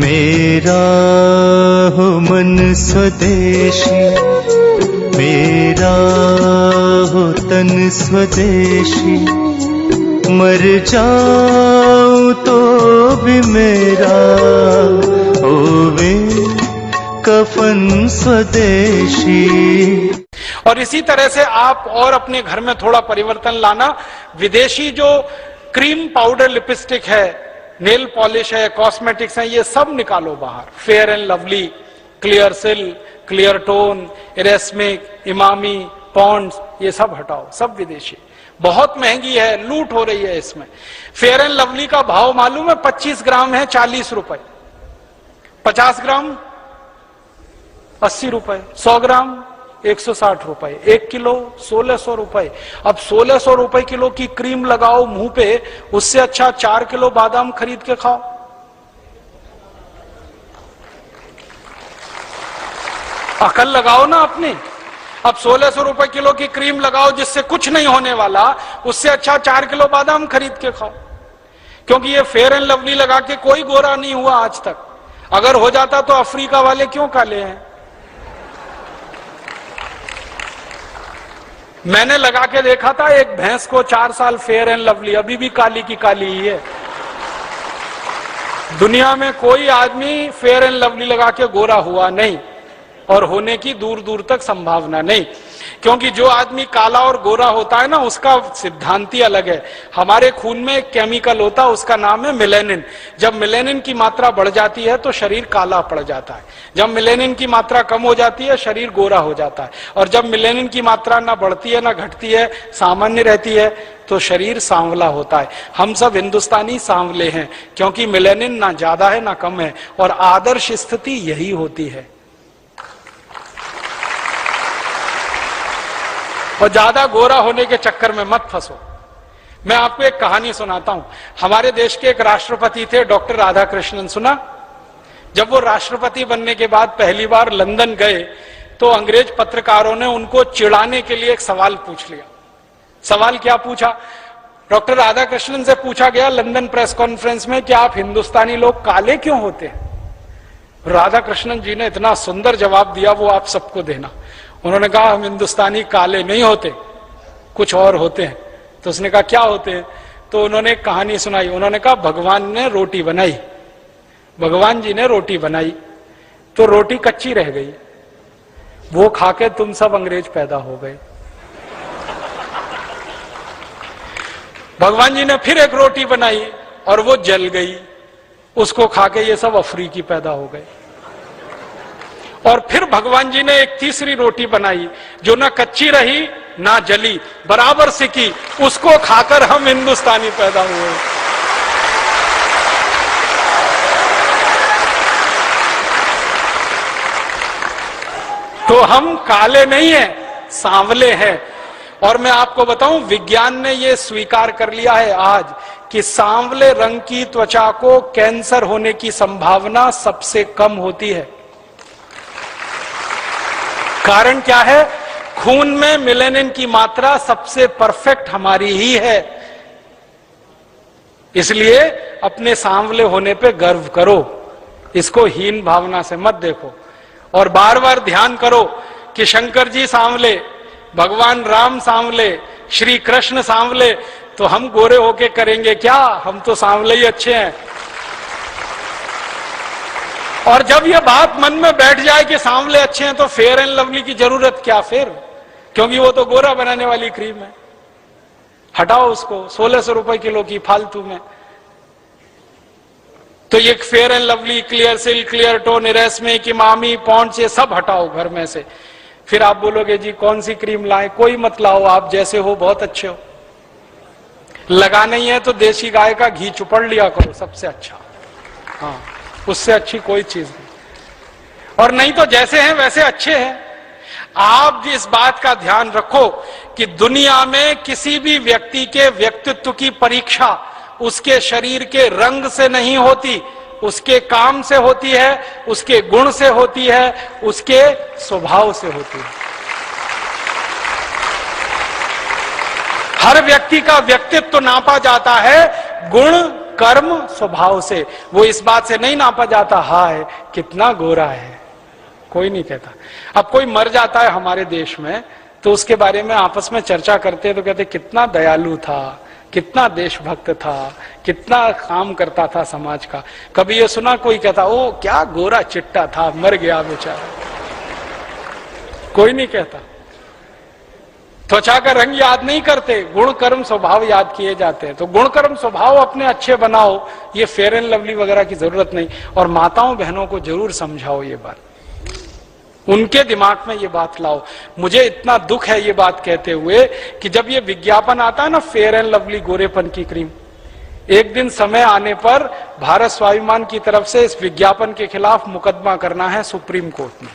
मेरा हो मन स्वदेशी, मेरा हो तन स्वदेशी, मर जाऊं तो भी मेरा होवे कफन स्वदेशी। और इसी तरह से आप और अपने घर में थोड़ा परिवर्तन लाना। विदेशी जो क्रीम पाउडर लिपस्टिक है, नेल पॉलिश है, कॉस्मेटिक्स है, ये सब निकालो बाहर। फेयर एंड लवली, क्लियर सिल, क्लियर टोन, इरेस्मिक, इमामी, पॉन्ड्स, ये सब हटाओ, सब विदेशी। बहुत महंगी है, लूट हो रही है इसमें। फेयर एंड लवली का भाव मालूम है? 25 ग्राम है 40 रुपए, 50 ग्राम 80 रुपए, 100 ग्राम 160 रुपए, 1 किलो 1600 रुपए। अब 1600 रुपए किलो की क्रीम लगाओ मुंह पे, उससे अच्छा 4 किलो बादाम खरीद के खाओ। अकल लगाओ ना अपनी। अब 1600 रुपए किलो की क्रीम लगाओ जिससे कुछ नहीं होने वाला, उससे अच्छा 4 किलो बादाम खरीद के खाओ। क्योंकि ये फेयर एंड लवली लगा के कोई गोरा नहीं हुआ आज तक। अगर हो जाता तो अफ्रीका वाले क्यों काले हैं? मैंने लगा के देखा था एक भैंस को 4 साल, फेयर एंड लवली, अभी भी काली की काली ही है। दुनिया में कोई आदमी फेयर एंड लवली लगा के गोरा हुआ नहीं, और होने की दूर दूर तक संभावना नहीं। क्योंकि जो आदमी काला और गोरा होता है ना, उसका सिद्धांत ही अलग है। हमारे खून में एक केमिकल होता है, उसका नाम है मेलेनिन। जब मेलेनिन की मात्रा बढ़ जाती है तो शरीर काला पड़ जाता है। जब मेलेनिन की मात्रा कम हो जाती है, शरीर गोरा हो जाता है। और जब मेलेनिन की मात्रा ना बढ़ती है ना घटती है, सामान्य रहती है, तो शरीर सांवला होता है। हम सब हिंदुस्तानी सांवले हैं, क्योंकि मेलेनिन ना ज्यादा है ना कम है। और आदर्श स्थिति यही होती है। और ज्यादा गोरा होने के चक्कर में मत फंसो। मैं आपको एक कहानी सुनाता हूं। हमारे देश के एक राष्ट्रपति थे, डॉक्टर राधाकृष्णन, सुना? जब वो राष्ट्रपति बनने के बाद पहली बार लंदन गए तो अंग्रेज पत्रकारों ने उनको चिढ़ाने के लिए एक सवाल पूछ लिया। सवाल क्या पूछा? डॉक्टर राधाकृष्णन से पूछा गया लंदन प्रेस कॉन्फ्रेंस में कि आप हिंदुस्तानी लोग काले क्यों होते हैं? राधाकृष्णन जी ने इतना सुंदर जवाब दिया, वो आप सबको देना। उन्होंने कहा हम हिंदुस्तानी काले नहीं होते, कुछ और होते हैं। तो उसने कहा क्या होते हैं? तो उन्होंने एक कहानी सुनाई। उन्होंने कहा भगवान ने रोटी बनाई, भगवान जी ने रोटी बनाई तो रोटी कच्ची रह गई, वो खाके तुम सब अंग्रेज पैदा हो गए। भगवान जी ने फिर एक रोटी बनाई और वो जल गई, उसको खाके ये सब अफ्रीकी पैदा हो गए। और फिर भगवान जी ने एक तीसरी रोटी बनाई जो ना कच्ची रही ना जली, बराबर सिकी, उसको खाकर हम हिंदुस्तानी पैदा हुए। तो हम काले नहीं हैं, सांवले हैं। और मैं आपको बताऊं, विज्ञान ने यह स्वीकार कर लिया है आज कि सांवले रंग की त्वचा को कैंसर होने की संभावना सबसे कम होती है। कारण क्या है? खून में मेलेनिन की मात्रा सबसे परफेक्ट हमारी ही है। इसलिए अपने सांवले होने पे गर्व करो, इसको हीन भावना से मत देखो। और बार बार ध्यान करो कि शंकर जी सांवले, भगवान राम सांवले, श्री कृष्ण सांवले, तो हम गोरे होके करेंगे क्या? हम तो सांवले ही अच्छे हैं। और जब ये बात मन में बैठ जाए कि सांवले अच्छे हैं तो फेयर एंड लवली की जरूरत क्या फिर? क्योंकि वो तो गोरा बनाने वाली क्रीम है। हटाओ उसको, 1600 रुपए किलो की फालतू में। तो ये फेयर एंड लवली, क्लियर सिल, क्लियर टोन, इरेस्मिक, इमामी, पॉन्ड्स, ये सब हटाओ घर में से। फिर आप बोलोगे जी कौन सी क्रीम लाए? कोई मत लाओ, आप जैसे हो बहुत अच्छे हो। लगा नहीं है तो देसी गाय का घी चुपड़ लिया करो, सबसे अच्छा। हाँ, उससे अच्छी कोई चीज नहीं। और नहीं तो जैसे हैं वैसे अच्छे हैं। आप इस बात का ध्यान रखो कि दुनिया में किसी भी व्यक्ति के व्यक्तित्व की परीक्षा उसके शरीर के रंग से नहीं होती, उसके काम से होती है, उसके गुण से होती है, उसके स्वभाव से होती है। हर व्यक्ति का व्यक्तित्व नापा जाता है गुण, कर्म स्वभाव से। वो इस बात से नहीं नापा जाता हाय कितना गोरा है, कोई नहीं कहता। अब कोई मर जाता है हमारे देश में तो उसके बारे में आपस में चर्चा करते हैं तो कहते कितना दयालु था, कितना देशभक्त था, कितना काम करता था समाज का। कभी ये सुना कोई कहता ओ क्या गोरा चिट्टा था, मर गया बेचारा? कोई नहीं कहता। त्वचा का रंग याद नहीं करते, गुण कर्म स्वभाव याद किए जाते हैं। तो गुण कर्म स्वभाव अपने अच्छे बनाओ, ये फेयर एंड लवली वगैरह की जरूरत नहीं। और माताओं बहनों को जरूर समझाओ ये बात, उनके दिमाग में ये बात लाओ। मुझे इतना दुख है ये बात कहते हुए कि जब ये विज्ञापन आता है ना फेयर एंड लवली गोरेपन की क्रीम, एक दिन समय आने पर भारत स्वाभिमान की तरफ से इस विज्ञापन के खिलाफ मुकदमा करना है सुप्रीम कोर्ट में।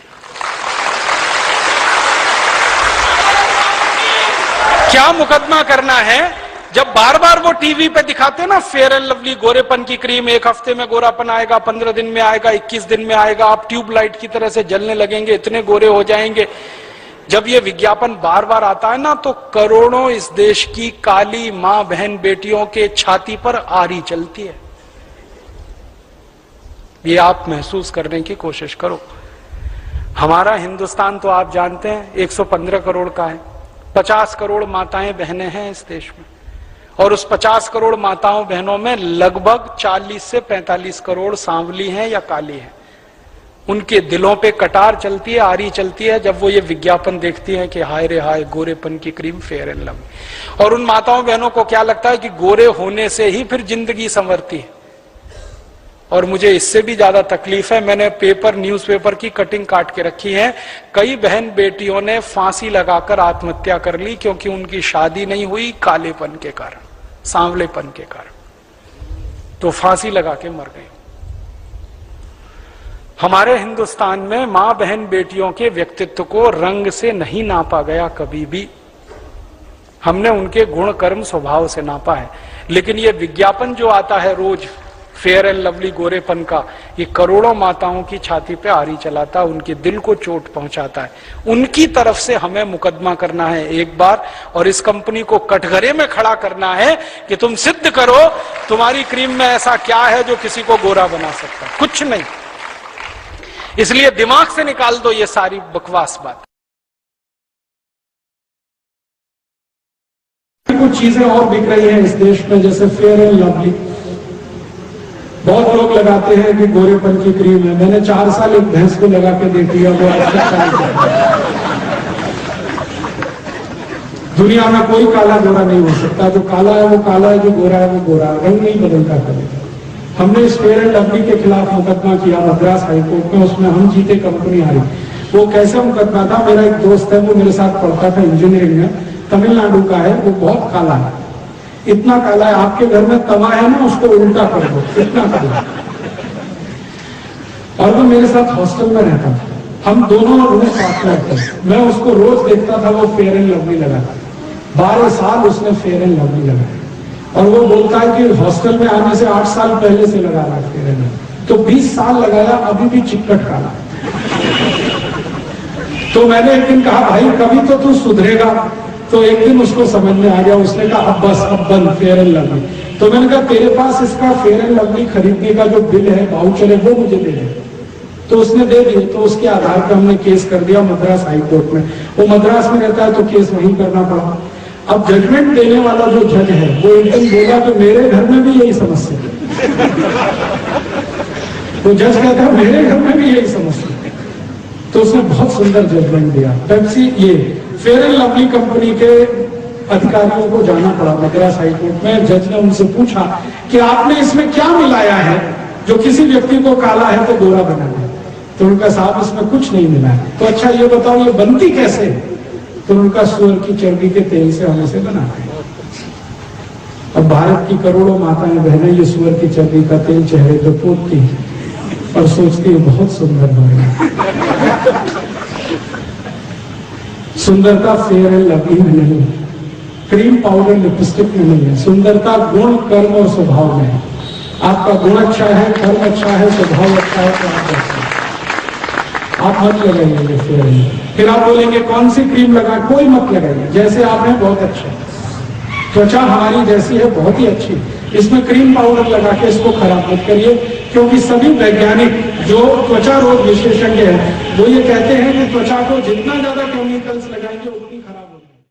क्या मुकदमा करना है? जब बार बार वो टीवी पे दिखाते हैं ना फेयर एंड लवली गोरेपन की क्रीम, एक हफ्ते में गोरापन आएगा, 15 दिन में आएगा, 21 दिन में आएगा, आप ट्यूबलाइट की तरह से जलने लगेंगे, इतने गोरे हो जाएंगे। जब ये विज्ञापन बार बार आता है ना तो करोड़ों इस देश की काली मां बहन बेटियों के छाती पर आरी चलती है। ये आप महसूस करने की कोशिश करो। हमारा हिंदुस्तान तो आप जानते हैं 115 करोड़ का है, 50 करोड़ माताएं बहनें हैं इस देश में, और उस 50 करोड़ माताओं बहनों में लगभग 40 से 45 करोड़ सांवली हैं या काली हैं। उनके दिलों पे कटार चलती है, आरी चलती है जब वो ये विज्ञापन देखती हैं कि हाय रे हाय गोरेपन की क्रीम फेयर एंड लवली। और उन माताओं बहनों को क्या लगता है कि गोरे होने से ही फिर जिंदगी संवरती है। और मुझे इससे भी ज्यादा तकलीफ है, मैंने न्यूज़पेपर की कटिंग काट के रखी है। कई बहन बेटियों ने फांसी लगाकर आत्महत्या कर ली क्योंकि उनकी शादी नहीं हुई कालेपन के कारण, सांवलेपन के कारण, तो फांसी लगा के मर गई। हमारे हिंदुस्तान में मां बहन बेटियों के व्यक्तित्व को रंग से नहीं नापा गया कभी भी, हमने उनके गुण कर्म स्वभाव से नापा है। लेकिन ये विज्ञापन जो आता है रोज फेयर एंड लवली गोरेपन का, ये करोड़ों माताओं की छाती पे आरी चलाता है, उनके दिल को चोट पहुंचाता है। उनकी तरफ से हमें मुकदमा करना है एक बार, और इस कंपनी को कटघरे में खड़ा करना है कि तुम सिद्ध करो तुम्हारी क्रीम में ऐसा क्या है जो किसी को गोरा बना सकता है। कुछ नहीं। इसलिए दिमाग से निकाल दो ये सारी बकवास बात। कुछ चीजें और बिक रही हैं इस देश में, जैसे फेयर एंड लवली। बहुत लोग लगाते हैं कि गोरेपन की क्रीम है। मैंने 4 साल एक भैंस को लगा के देख लिया, वो दुनिया में कोई काला गोरा नहीं हो सकता। जो काला है वो काला है, जो गोरा है वो गोरा है, रंग नहीं बदलता कभी। हमने इस फेयर एंड लवली के खिलाफ मुकदमा किया मद्रास हाईकोर्ट में, उसमें हम जीते, कंपनी हारी। वो कैसे मुकदमा था? मेरा एक दोस्त है, वो मेरे साथ पढ़ता था इंजीनियरिंग में, तमिलनाडु का है, वो बहुत काला है, इतना काला है आपके घर में तवा है ना उसको उल्टा कर दो, इतना काला। और वो मेरे साथ हॉस्टल में रहता था, हम दोनों रूम साथ में रहते। मैं उसको रोज देखता था वो फेयर एंड लवली लगाता, 12 साल उसने फेयर एंड लवली लगाया। और वो बोलता है कि हॉस्टल में आने से 8 साल पहले से लगा रहा फेयर एंड लवली, तो 20 साल लगाया, अभी भी चिक्कट काला। तो मैंने एक दिन कहा भाई कभी तो तू सुधरेगा। तो एक दिन उसको समझ में आ गया, उसने कहा अब बस, अब बंद फेयर एंड लवली। तो मैंने कहा तेरे पास इसका फेयर एंड लवली खरीदने का जो बिल है, वाउचर है, वो मुझे दे दे। तो उसने दे दिए। तो उसके आधार पर हमने केस कर दिया मद्रास हाईकोर्ट में। वो मद्रास में रहता है तो केस वहीं करना पड़ा। अब जजमेंट देने वाला जो जज है वो एक दिन बोला कि मेरे घर में भी यही समस्या है। तो जज कहता है मेरे घर में भी यही समस्या है। तो उसने बहुत सुंदर जजमेंट दिया। पेप्सी, ये फेयर एंड लवली कंपनी के अधिकारियों को जाना पड़ा मद्रास हाईकोर्ट में। जज ने उनसे पूछा कि आपने इसमें क्या मिलाया है जो किसी व्यक्ति को काला है तो गोरा बना है? तो उनका साहब इसमें कुछ नहीं मिला है। तो अच्छा ये बताओ ये बनती कैसे? तो उनका सुअर की चर्बी के तेल से हम इसे बनाते हैं। अब भारत की करोड़ों माताएं बहनें ये सुअर की चर्बी का तेल चेहरे पर पोतती हैं और सोचती है बहुत सुंदर बनेगा। सुंदरता फेयर एंड लवली में नहीं है, क्रीम पाउडर लिपस्टिक में नहीं है। सुंदरता गुण कर्म और स्वभाव में है। आपका गुण अच्छा है, कर्म अच्छा है, स्वभाव अच्छा है तो आप अच्छा है। आप मत लगाइए फेयर एंड। फिर आप बोलेंगे कौन सी क्रीम लगा? कोई मत लगाइए, जैसे आप हैं बहुत अच्छा है। त्वचा हमारी जैसी है बहुत ही अच्छी। इसमें क्रीम पाउडर लगा के इसको खराब मत करिए, क्योंकि सभी वैज्ञानिक जो त्वचा रोग विशेषज्ञ हैं वो ये कहते हैं कि त्वचा को जितना ज्यादा केमिकल्स लगाएंगे उतनी